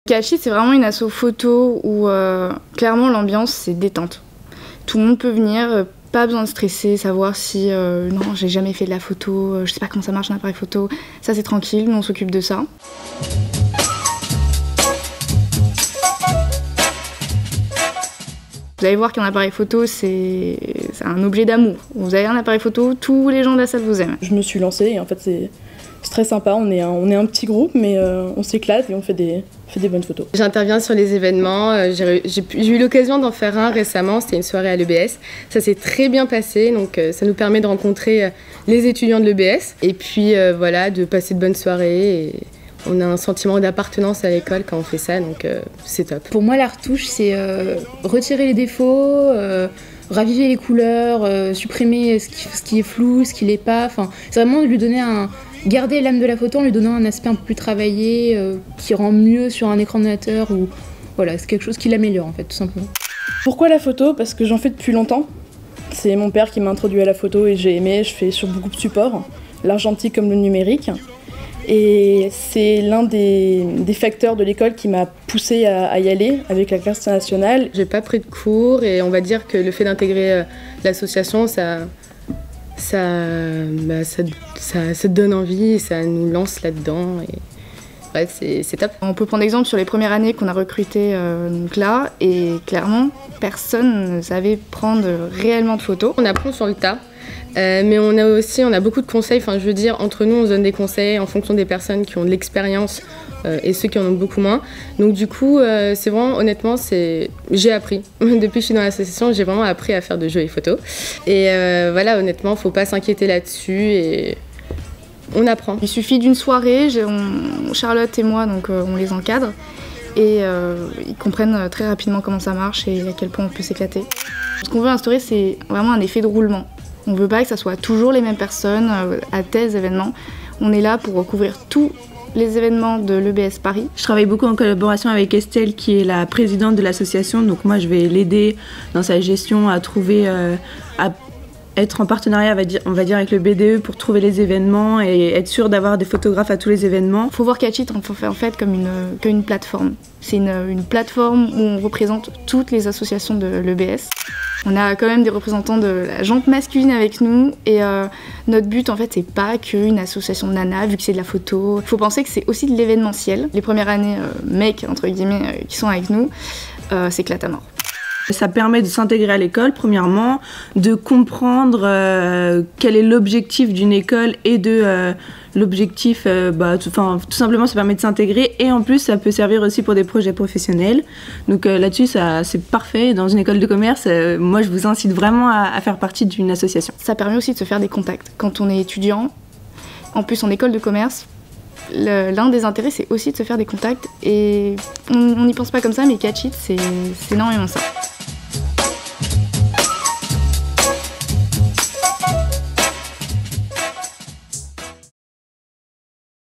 Catch It, c'est vraiment une asso photo où clairement l'ambiance c'est détente. Tout le monde peut venir, pas besoin de stresser, savoir si non j'ai jamais fait de la photo, je sais pas comment ça marche un appareil photo, ça c'est tranquille, nous on s'occupe de ça. Vous allez voir qu'un appareil photo c'est un objet d'amour. Vous avez un appareil photo, tous les gens de la salle vous aiment. Je me suis lancée et en fait c'est très sympa, on est un petit groupe mais on s'éclate et on fait des bonnes photos. J'interviens sur les événements, j'ai eu l'occasion d'en faire un récemment, c'était une soirée à l'EBS. Ça s'est très bien passé, donc ça nous permet de rencontrer les étudiants de l'EBS et puis voilà, de passer de bonnes soirées. Et on a un sentiment d'appartenance à l'école quand on fait ça, donc c'est top. Pour moi, la retouche, c'est retirer les défauts, raviver les couleurs, supprimer ce qui est flou, ce qui l'est pas. Enfin, c'est vraiment lui donner garder l'âme de la photo en lui donnant un aspect un peu plus travaillé, qui rend mieux sur un écran ordinateur ou voilà, c'est quelque chose qui l'améliore en fait, tout simplement. Pourquoi la photo? Parce que j'en fais depuis longtemps. C'est mon père qui m'a introduit à la photo et j'ai aimé. Je fais sur beaucoup de supports, l'argentique comme le numérique. Et c'est l'un des facteurs de l'école qui m'a poussée à y aller avec la classe nationale. J'ai pas pris de cours et on va dire que le fait d'intégrer l'association, ça te donne envie et ça nous lance là-dedans. Ouais, c'est top. On peut prendre exemple sur les premières années qu'on a recruté donc là et clairement personne ne savait prendre réellement de photos. On apprend sur le tas. Mais on a beaucoup de conseils, enfin je veux dire, entre nous on se donne des conseils en fonction des personnes qui ont de l'expérience et ceux qui en ont beaucoup moins. Donc du coup, c'est vraiment, honnêtement, j'ai appris. Depuis que je suis dans l'association, j'ai vraiment appris à faire de jolies photos. Et voilà, honnêtement, faut pas s'inquiéter là-dessus et on apprend. Il suffit d'une soirée, Charlotte et moi, donc on les encadre. Et ils comprennent très rapidement comment ça marche et à quel point on peut s'éclater. Ce qu'on veut instaurer, c'est vraiment un effet de roulement. On ne veut pas que ça soit toujours les mêmes personnes à tels événements. On est là pour recouvrir tous les événements de l'EBS Paris. Je travaille beaucoup en collaboration avec Estelle qui est la présidente de l'association. Donc moi je vais l'aider dans sa gestion à trouver, à être en partenariat on va dire avec le BDE pour trouver les événements et être sûr d'avoir des photographes à tous les événements. Il faut voir Catch It en fait comme une plateforme. C'est une plateforme où on représente toutes les associations de l'EBS. On a quand même des représentants de la jante masculine avec nous et notre but en fait c'est pas qu'une association de nanas vu que c'est de la photo. Il faut penser que c'est aussi de l'événementiel. Les premières années mecs entre guillemets qui sont avec nous s'éclatent à mort. Ça permet de s'intégrer à l'école, premièrement, de comprendre quel est l'objectif d'une école et de l'objectif, tout simplement ça permet de s'intégrer et en plus ça peut servir aussi pour des projets professionnels. Donc là-dessus c'est parfait. Dans une école de commerce, moi je vous incite vraiment à faire partie d'une association. Ça permet aussi de se faire des contacts. Quand on est étudiant, en plus en école de commerce, l'un des intérêts c'est aussi de se faire des contacts et on n'y pense pas comme ça mais Catch It c'est énormément ça.